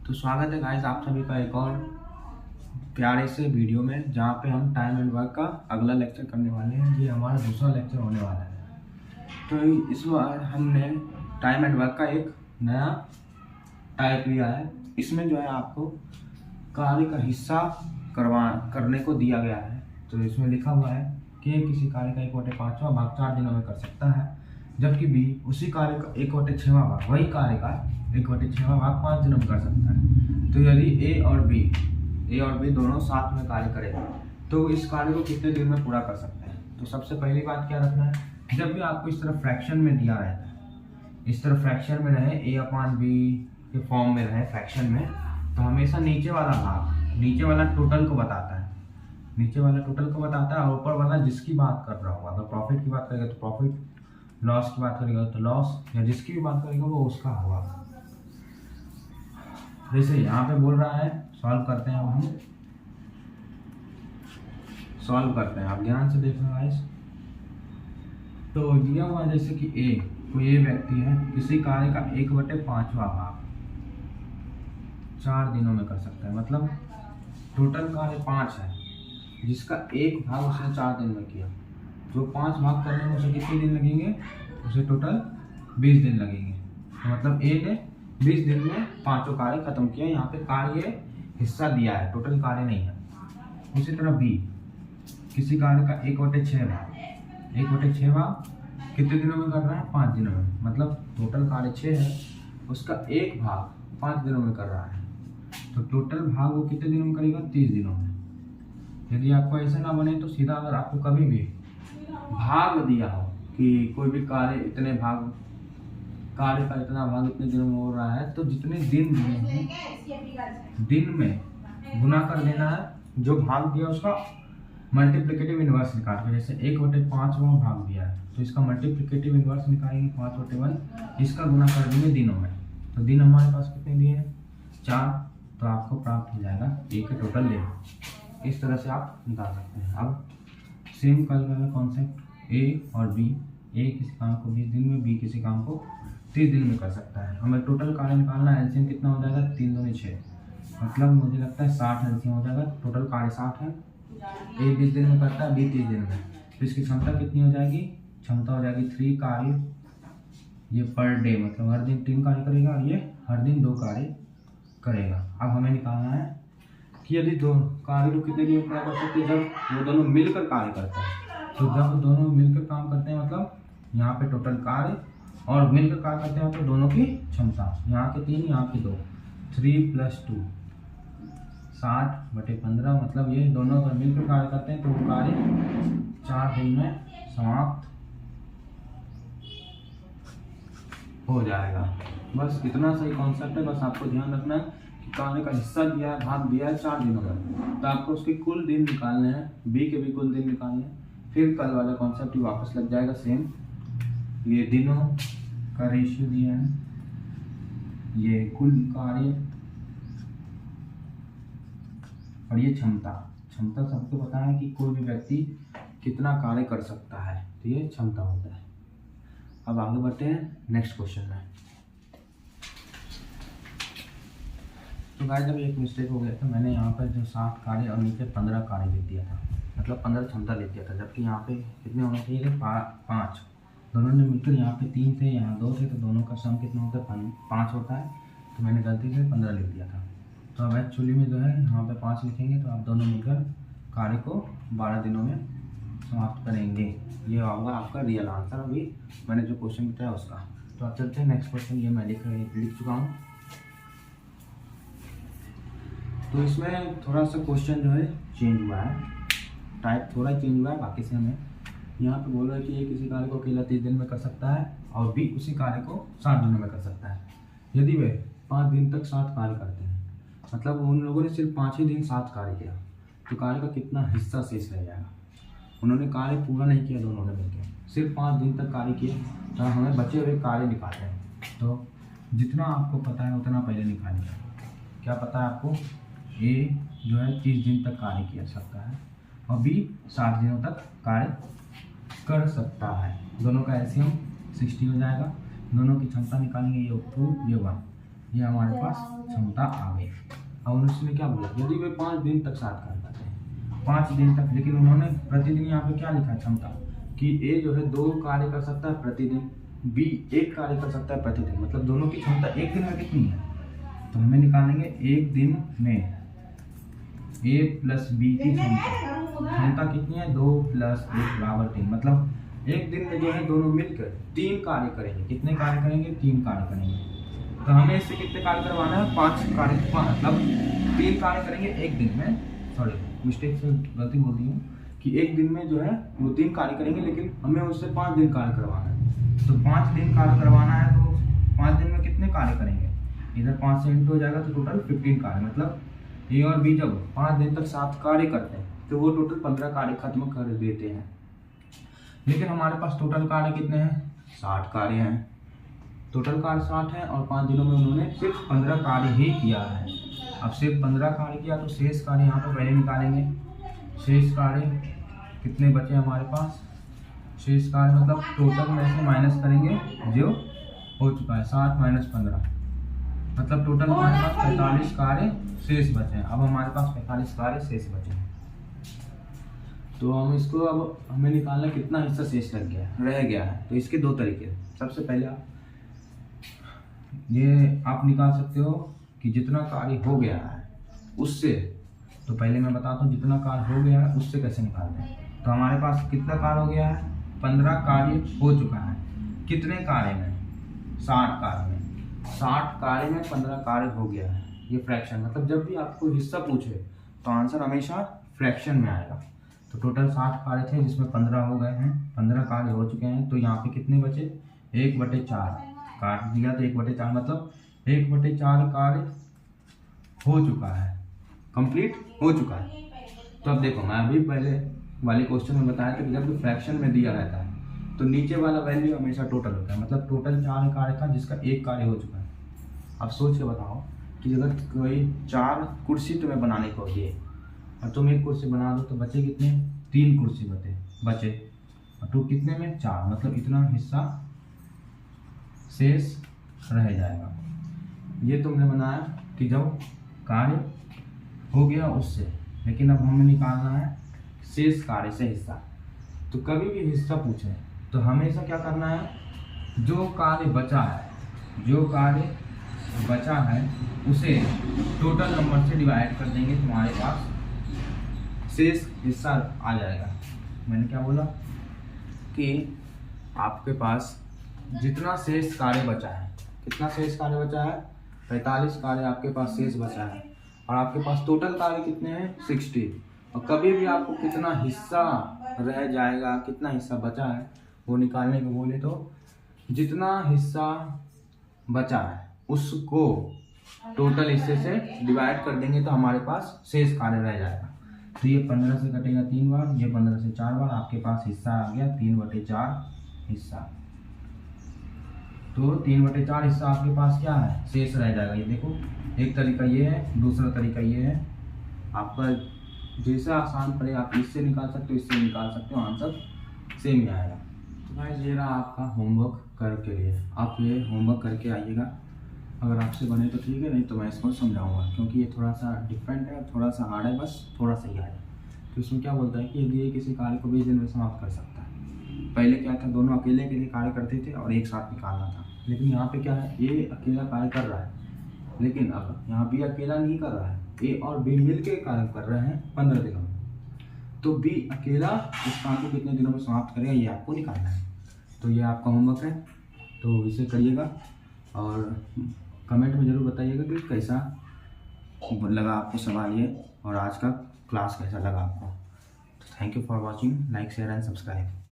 तो स्वागत है गाइस आप सभी का एक और प्यारे से वीडियो में, जहाँ पे हम टाइम एंड वर्क का अगला लेक्चर करने वाले हैं। ये हमारा दूसरा लेक्चर होने वाला है। तो इस बार हमने टाइम एंड वर्क का एक नया टाइप लिया है। इसमें जो है आपको कार्य का हिस्सा करने को दिया गया है। तो इसमें लिखा हुआ है कि किसी कार्य का 1/5वां भाग 4 दिनों में कर सकता है, जबकि बी उसी कार्य का 1/6वां भाग, वही कार्य का 1/6वां भाग 5 दिनों में कर सकता है। तो यदि ए और बी दोनों साथ में कार्य करें तो इस कार्य को कितने दिन में पूरा कर सकते हैं। तो सबसे पहली बात क्या रखना है, जब भी आपको इस तरह फ्रैक्शन में दिया रहता है, इस तरह फ्रैक्शन में रहे A/B के फॉर्म में रहे फ्रैक्शन में, तो हमेशा नीचे वाला भाग नीचे वाला टोटल को बताता है, नीचे वाला टोटल को बताता है, और ऊपर वाला जिसकी बात कर रहा होगा। अगर प्रॉफिट की बात करेगा तो प्रॉफिट, लॉस की बात करेगा तो लॉस, या जिसकी भी बात करेगा वो उसका होगा। जैसे यहाँ पे बोल रहा है, सॉल्व करते हैं। अब हम सॉल्व करते हैं, आप ध्यान से देखना गाइस। तो दिया हुआ जैसे कि कोई ए व्यक्ति है, किसी कार्य का 1/5वां भाग 4 दिनों में कर सकता है। मतलब टोटल कार्य 5 है, जिसका एक भाग उसने 4 दिन में किया। जो 5 भाग करने में उसे कितने दिन लगेंगे, उसे टोटल 20 दिन लगेंगे। तो मतलब ए ने 20 दिन में 5 कार्य खत्म किया। यहाँ पे कार्य हिस्सा दिया है, टोटल कार्य नहीं है। उसी तरह बी किसी कार्य का 1/6 भाग कितने दिनों में कर रहा है, 5 दिनों में। मतलब टोटल कार्य 6 है, उसका एक भाग 5 दिनों में कर रहा है। तो टोटल भाग वो कितने दिनों में करेगा, 30 दिनों में। यदि आपको ऐसा ना बने तो सीधा, अगर आपको कभी भी भाग दिया हो कि कोई भी कार्य इतने भाग, कार्य का इतना भाग इतने दिनों में हो रहा है, तो जितने दिन दिए हैं दिन में गुना कर देना है। जो भाग दिया उसका मल्टीप्लिकेटिव इनवर्स निकाल के, जैसे 1/5वां भाग दिया है तो इसका मल्टीप्लिकेटिव इनवर्स निकालेंगे 5/1, इसका गुना कर देंगे दिनों में। तो दिन हमारे पास कितने दिए हैं, 4। तो आपको प्राप्त हो जाएगा ए के टोटल दिन। इस तरह से आप निकाल सकते हैं। अब सेम कल वाला कॉन्सेप्ट, ए और बी, ए किसी काम को 20 दिन में, बी किसी काम को 30 दिन में कर सकता है। हमें टोटल कार्य निकालना है, एलसीएम कितना हो जाएगा, 3 दूनी 6, मतलब मुझे लगता है 60 एलसीएम हो जाएगा। टोटल कार्य 60 है, ए 20 दिन में करता है, बी 30 दिन में। तो इसकी क्षमता कितनी हो जाएगी, क्षमता हो जाएगी 3 कार्य, ये पर डे, मतलब हर दिन 3 कार्य करेगा, और ये हर दिन 2 कार्य करेगा। अब हमें निकालना है कि यदि दो कार्य को कितने दिन पूरा कर सकते हैं, जब वो दोनों मिलकर कार्य करते हैं। तो जब दोनों मिलकर काम करते हैं, मतलब यहाँ पे टोटल कार्य और मिलकर कार्य करते हैं, तो दोनों की क्षमता, यहाँ के 3 यहाँ के 2, 3 + 2 60/15। मतलब ये दोनों अगर मिलकर कार्य करते हैं तो वो कार्य 4 दिन में समाप्त हो जाएगा। बस इतना सही कॉन्सेप्ट है। बस आपको ध्यान रखना है कि कार्य का हिस्सा दिया है, भाग दिया है 4 दिनों में, तो आपको उसके कुल दिन निकालने हैं, बी के भी कुल दिन निकालने हैं। फिर कल वाला कॉन्सेप्ट ही वापस लग जाएगा सेम। ये दिनों का रेशियो दिया है, ये कुल कार्य, और ये क्षमता सबको पता है कि कोई भी व्यक्ति कितना कार्य कर सकता है, तो ये क्षमता होता है। अब आगे बढ़ते हैं नेक्स्ट क्वेश्चन में। तो गाइस जब एक मिस्टेक हो गया था, मैंने यहाँ पर जो 7 कार्य और नीचे 15 कार्य लिख दिया था, मतलब 15 क्षमता लिख दिया था, जबकि यहाँ पे कितने होने चाहिए थे, 5। दोनों ने मिलकर यहाँ पे 3 थे, यहाँ 2 थे, तो दोनों का सम कितना होता है, 5 होता है। तो मैंने गलती से 15 लिख दिया था। तो अब एक्चुअली में जो है यहाँ पे 5 लिखेंगे, तो आप दोनों मिलकर कार्य को 12 दिनों में समाप्त करेंगे। ये होगा आपका रियल आंसर, अभी मैंने जो क्वेश्चन बताया उसका। तो अब चलते हैं नेक्स्ट क्वेश्चन। ये मैं लिख चुका हूँ। तो इसमें थोड़ा सा क्वेश्चन जो है चेंज हुआ है, टाइप थोड़ा चेंज हुआ है बाकी से। हमें यहाँ पे बोल रहा है कि ये किसी कार्य को अकेला 30 दिन में कर सकता है, और बी उसी कार्य को 60 दिनों में कर सकता है। यदि वे 5 दिन तक 7 कार्य करते हैं, मतलब उन लोगों ने सिर्फ 5 ही दिन 7 कार्य किया, तो कार्य का कितना हिस्सा शेष रह जाएगा। उन्होंने कार्य पूरा नहीं किया, दोनों ने मिलकर सिर्फ 5 दिन तक कार्य किए, तो हमें बचे हुए कार्य निकालते हैं। तो जितना आपको पता है उतना पहले निकालिए। क्या पता है आपको, ए जो है 30 दिन तक कार्य किया सकता है, और बी 60 दिनों तक कार्य कर सकता है। दोनों का एलसीएम 60 हो जाएगा। दोनों की क्षमता निकालेंगे, ये 2 ये 1, ये हमारे पास क्षमता आ गई। और उसने क्या बोला, यदि वे 5 दिन तक साथ कार्य करते हैं, 5 दिन तक, लेकिन उन्होंने प्रतिदिन यहाँ पे क्या लिखा है क्षमता, कि ए जो है 2 कार्य कर सकता है प्रतिदिन, बी 1 कार्य कर सकता है प्रतिदिन, मतलब दोनों की क्षमता एक दिन में कितनी है। तो हमें निकालेंगे एक दिन में ए प्लस बी की क्षमता कितनी है, 2 + 1 = 3, मतलब एक दिन में जो है दोनों मिलकर 3 कार्य करेंगे। कितने कार्य करेंगे, 3 कार्य करेंगे। तो हमें इससे कितने कार्य करवाना है, 5 कार्य, मतलब 3 कार्य करेंगे एक दिन में। सॉरी, मिस्टेक से गलती बोल दी हूँ कि एक दिन में जो है वो 3 कार्य करेंगे, लेकिन हमें उससे 5 दिन कार्य करवाना है। तो 5 दिन कार्य करवाना है, तो 5 दिन में कितने कार्य करेंगे, इधर 5 से इंटू हो जाएगा, तो टोटल 15 कार्य, मतलब ए और बी जब 5 दिन तक साथ कार्य करते हैं तो वो टोटल 15 कार्य खत्म कर देते हैं। लेकिन हमारे पास टोटल कार्य कितने हैं, 60 कार्य हैं। टोटल कार्य 60 है और 5 दिनों में उन्होंने सिर्फ 15 कार्य ही किया है। अब सिर्फ 15 कार्य किया तो शेष कार्य यहाँ पर पहले निकालेंगे। शेष कार्य कितने बचे हमारे पास, शेष कार्य मतलब टोटल में से माइनस करेंगे जो हो चुका है, 60 - 15, मतलब टोटल हमारे पास 45 कार्य शेष बचे हैं। अब हमारे पास 45 कार्य शेष बचे हैं, तो हम इसको, अब हमें निकालना कितना हिस्सा शेष रह गया है। तो इसके 2 तरीके, सबसे पहले ये आप निकाल सकते हो कि जितना कार्य हो गया है उससे, तो पहले मैं बताता हूँ जितना कार्य हो गया है उससे कैसे निकालते हैं। तो हमारे पास कितना कार्य हो गया है, 15 कार्य हो चुका है। कितने कार्य में, 60 कार्य में, 60 कार्य में 15 कार्य हो गया है। ये फ्रैक्शन, मतलब जब भी आपको हिस्सा पूछे तो आंसर हमेशा फ्रैक्शन में आएगा। तो टोटल 60 कार्य थे जिसमें 15 हो गए हैं, 15 कार्य हो चुके हैं। तो यहाँ पे कितने बचे, 1/4 काट दिया तो 1/4, मतलब 1/4 कार्य हो चुका है, कंप्लीट हो चुका है। तो अब देखो, मैं अभी पहले वाले क्वेश्चन में बताया था कि जब भी फ्रैक्शन में दिया रहता है तो नीचे वाला वैल्यू हमेशा टोटल होता है, मतलब टोटल 4 कार्य था जिसका 1 कार्य हो चुका है। अब सोच के बताओ कि अगर कोई 4 कुर्सी तुम्हें बनाने को दिए और तुम 1 कुर्सी बना दो तो बचे कितने, 3 कुर्सी बचे, और तो कितने में 4, मतलब इतना हिस्सा शेष रह जाएगा। ये तुमने बनाया कि जब कार्य हो गया उससे, लेकिन अब हमें निकालना है शेष कार्य से हिस्सा। तो कभी भी हिस्सा पूछे तो हमेशा क्या करना है, जो कार्य बचा है उसे टोटल नंबर से डिवाइड कर देंगे, तुम्हारे पास शेष हिस्सा आ जाएगा। मैंने क्या बोला कि आपके पास जितना शेष कार्य बचा है, कितना शेष कार्य बचा है, 45 कार्य आपके पास शेष बचा है, और आपके पास टोटल कार्य कितने हैं, 60। और कभी भी आपको कितना हिस्सा रह जाएगा, कितना हिस्सा बचा है वो निकालने को बोले तो जितना हिस्सा बचा है उसको टोटल हिस्से से डिवाइड कर देंगे तो हमारे पास शेष कार्य रह जाएगा। तो ये 15 से कटेगा 3 बार, ये 15 से 4 बार, आपके पास हिस्सा आ गया 3/4 हिस्सा। तो 3/4 हिस्सा आपके पास क्या है, शेष रह जाएगा। ये देखो, एक तरीका ये है, दूसरा तरीका ये है, आपका जैसा आसान पड़े आप इससे निकाल सकते हो, इससे निकाल सकते हो, आंसर सेम ही आएगा। तो भाई ये रहा आपका होमवर्क करके लिए, आप ये होमवर्क करके आइएगा। अगर आपसे बने तो ठीक है, नहीं तो मैं इसको समझाऊंगा, क्योंकि ये थोड़ा सा डिफरेंट है, थोड़ा सा हार्ड है, बस थोड़ा सा ही हार्ड है। तो इसमें क्या बोलता है कि यदि ये किसी कार्य को 20 दिन में समाप्त कर सकता है। पहले क्या था, दोनों अकेले के लिए कार्य करते थे और एक साथ निकालना था, लेकिन यहाँ पे क्या है, ये अकेला कार्य कर रहा है, लेकिन अब यहाँ बी अकेला नहीं कर रहा है, ए और बी मिल के कार्य कर रहे हैं 15 दिनों में। तो बी अकेला इस काम को कितने दिनों में समाप्त करेगा ये आपको निकालना है। तो ये आपका होमवर्क है, तो इसे करिएगा और कमेंट में ज़रूर बताइएगा कि कैसा लगा आपको सवाल ये, और आज का क्लास कैसा लगा आपको। Thank you for watching, like share and subscribe.